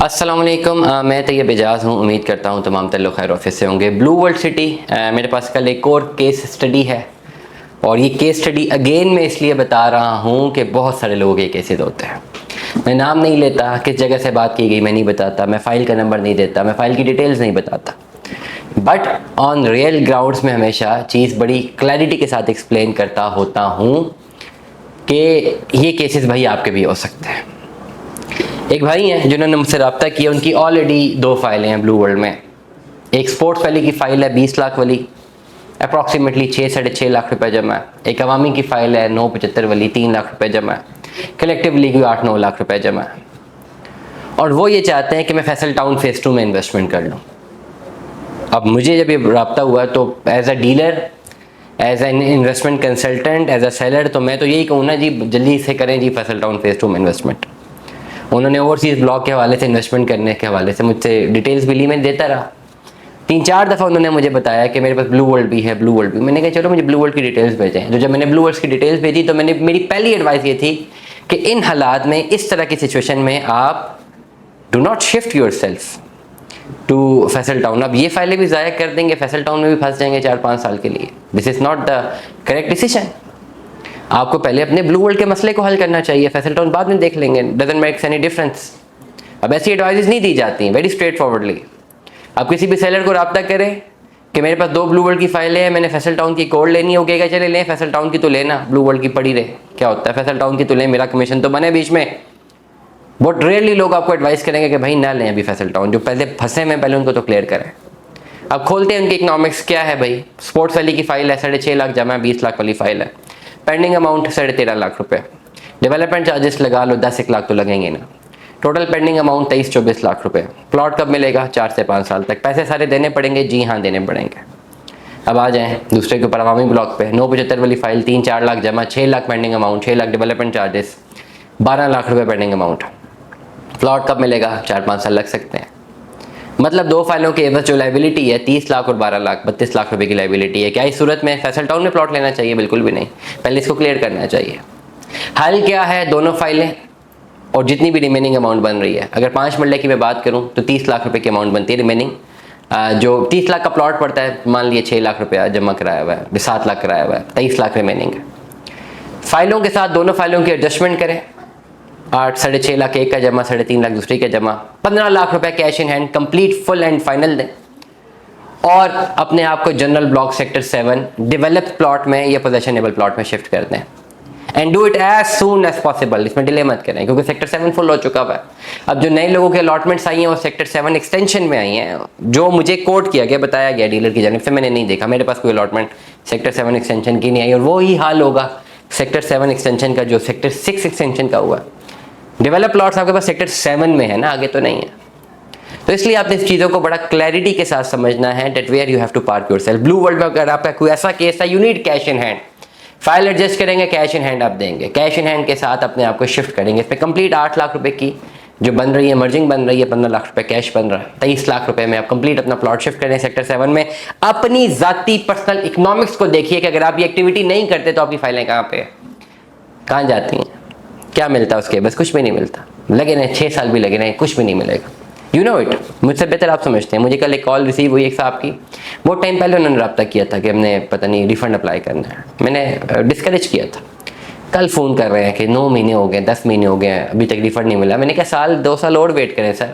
अस्सलाम वालेकुम, मैं तैयब एजाज़ हूँ। उम्मीद करता हूँ तमाम तल्लुक़ खैर ऑफिस से होंगे। ब्लू वर्ल्ड सिटी मेरे पास कल एक और केस स्टडी है और ये केस स्टडी अगेन मैं इसलिए बता रहा हूँ कि बहुत सारे लोगों के केसेस होते हैं। मैं नाम नहीं लेता, किस जगह से बात की गई मैं नहीं बताता, मैं फ़ाइल का नंबर नहीं देता, मैं फ़ाइल की डिटेल्स नहीं बताता, बट ऑन रियल ग्राउंड्स में हमेशा चीज़ बड़ी क्लैरिटी के साथ एक्सप्लेन करता होता हूँ कि ये केसेस भाई आपके भी हो सकते हैं। एक भाई हैं जिन्होंने मुझसे रब्ता किया, उनकी ऑलरेडी 2 फाइलें हैं ब्लू वर्ल्ड में। एक स्पोर्ट्स वाली की फ़ाइल है 20 लाख वाली, अप्रॉक्सीमेटली 6-6.5 लाख रुपए जमा है। एक अवामी की फ़ाइल है 975 वाली, 3 लाख रुपए जमा है। कलेक्टिवली कोई 8-9 लाख रुपए जमा है और वो ये चाहते हैं कि मैं फैसल टाउन फेज़ 2 में इन्वेस्टमेंट कर लूँ। अब मुझे जब ये रब्ता हुआ तो as a dealer, as an investment consultant, as a seller, तो मैं तो यही कहूँ ना जी, जल्दी से करें जी फैसल टाउन फेज़ 2 में इन्वेस्टमेंट। उन्होंने ओवरसीज़ ब्लॉक के हवाले से, इन्वेस्टमेंट करने के हवाले से मुझसे डिटेल्स भी ली, मैं देता रहा। 3-4 दफ़ा उन्होंने मुझे बताया कि मेरे पास ब्लू वर्ल्ड भी है, ब्लू वर्ल्ड भी। मैंने कहा चलो मुझे ब्लू वर्ल्ड की डिटेल्स भेजें। तो जब मैंने ब्लू वर्ल्ड की डिटेल्स भेजी तो मेरी पहली एडवाइस ये थी कि इन हालात में, इस तरह की सिचुएशन में आप do not shift yourself to Faisal Town. अब ये फाइलें भी ज़ाया कर देंगे, फैसल टाउन में भी फंस जाएंगे 4-5 साल के लिए। This is not the correct decision. आपको पहले अपने ब्लू वर्ल्ड के मसले को हल करना चाहिए, फैसल टाउन बाद में देख लेंगे, डजंट मेक एनी डिफरेंस। अब ऐसी एडवाइस नहीं दी जाती हैं वेरी स्ट्रेट फॉरवर्डली। आप किसी भी सेलर को रब्ता करें कि मेरे पास 2 ब्लू वर्ल्ड की फाइलें हैं, मैंने फैसल टाउन की कोड लेनी है, कहेगा चले लें, फैसल टाउन की तो लेना, ब्लू वर्ल्ड की पड़ी रहे। क्या होता है, फैसल टाउन की तो लें, मेरा कमीशन तो बने बीच में। बहुत रेयरली लोग आपको एडवाइस करेंगे कि भाई ना लें अभी फैसल टाउन, जो पहले फंसे में पहले उनको तो क्लियर करें। अब खोलते हैं उनकी इकनॉमिक्स क्या है भाई। स्पोर्ट्स वाली की फ़ाइल है 6.5 लाख जमा, 20 लाख वाली फ़ाइल है, पेंडिंग अमाउंट 13.5 लाख रुपए, डेवलपमेंट चार्जेस लगा लो 10-1 लाख तो लगेंगे ना, टोटल पेंडिंग अमाउंट 23-24 लाख रुपए। प्लॉट कब मिलेगा? 4 से 5 साल तक। पैसे सारे देने पड़ेंगे? जी हाँ, देने पड़ेंगे। अब आ जाएं दूसरे के ऊपर, अवामी ब्लॉक पे 975 वाली फ़ाइल, 3-4 लाख जमा, 6 lakh pending amount, 6 lakh development charges, 12 lakh रुपये पेंडिंग अमाउंट। प्लॉट कब मिलेगा? 4-5 साल लग सकते हैं। मतलब 2 फाइलों के एवज जो लाइबिलिटी है 30 लाख और 12 लाख, 32 लाख रुपए की लाइबिलिटी है। क्या इस सूरत में फैसल टाउन में प्लॉट लेना चाहिए? बिल्कुल भी नहीं, पहले इसको क्लियर करना चाहिए। हल क्या है? दोनों फाइलें और जितनी भी रिमेनिंग अमाउंट बन रही है। अगर 5 मरले की मैं बात करूं तो 30 लाख रुपए की अमाउंट बनती है रिमेनिंग। जो 30 लाख का प्लॉट पड़ता है, मान लिए 6 लाख रुपया जमा कराया हुआ है, 7 लाख कराया हुआ है, 23 लाख रिमेनिंग है। फाइलों के साथ दोनों फाइलों की एडजस्टमेंट करें, 8-6.5 लाख एक का जमा, 3.5 लाख दूसरी का जमा, 15 लाख रुपए cash in hand complete full and final दें और अपने आप को general block sector 7 develop plot में या पोजेशनेबल प्लॉट में शिफ्ट कर दें and do it as soon as possible. इसमें डिले मत करें क्योंकि सेक्टर 7 फुल हो चुका हुआ है। अब जो नए लोगों के अलॉटमेंट्स आई हैं वो सेक्टर 7 एक्सटेंशन में आई हैं, जो मुझे कोट किया गया, बताया गया डीलर की जानिब से, मैंने नहीं देखा, मेरे पास कोई अलॉटमेंट सेक्टर 7 एक्सटेंशन की नहीं आई। और वो ही हाल होगा सेक्टर 7 एक्सटेंशन का जो सेक्टर 6 एक्सटेंशन का हुआ। डेवलप प्लॉट्स आपके पास सेक्टर 7 में है ना, आगे तो नहीं है। तो इसलिए आपने इस चीज़ों को बड़ा क्लैरिटी के साथ समझना है that where you have to park yourself. Blue World में अगर आपका कोई ऐसा केस है, you need cash in hand, file adjust करेंगे, कैश इन हैंड आप देंगे, कैश इन हैंड के साथ अपने आप को शिफ्ट करेंगे। इस पर कंप्लीट 8 लाख रुपए की जो बन रही है, मर्जिंग बन रही है, 15 लाख रुपए कैश बन रहा है, 23 लाख रुपए में आप कंप्लीट अपना प्लॉट शिफ्ट करें सेक्टर 7 में। अपनी जाती पर्सनल इकोनॉमिक्स को देखिए कि अगर आप ये एक्टिविटी नहीं करते तो आपकी फाइलें कहाँ पे, कहाँ जाती हैं, क्या मिलता है उसके? बस कुछ भी नहीं मिलता। लगे नहीं 6 साल भी लगे नहीं, कुछ भी नहीं मिलेगा। यू नो इट, मुझसे बेहतर आप समझते हैं। मुझे कल एक कॉल रिसीव हुई एक साहब की, बहुत टाइम पहले उन्होंने रब्ता किया था कि हमने पता नहीं रिफंड अप्लाई करना है। मैंने डिस्करेज किया था। कल फ़ोन कर रहे हैं कि 9 महीने हो गए, 10 महीने हो गए, अभी तक रिफंड नहीं मिला। मैंने कहा 1-2 साल और वेट करें sir,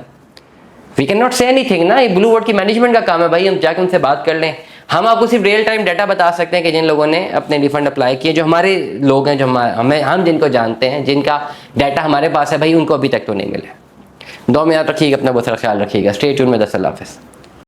we can not say anything ना। ये ब्लू वर्ल्ड की मैनेजमेंट का काम है भाई, हम जाकर उनसे बात कर लें। हम आपको सिर्फ रियल टाइम डाटा बता सकते हैं कि जिन लोगों ने अपने रिफंड अप्लाई किए, जो हमारे लोग हैं, जो हम जिनको जानते हैं, जिनका डाटा हमारे पास है भाई, उनको अभी तक तो नहीं मिले। दो में याद रखिएगा, अपना बहुत सारा ख्याल रखिएगा। स्टे ट्यून में। 10 अल्लाह हाफ़िज़।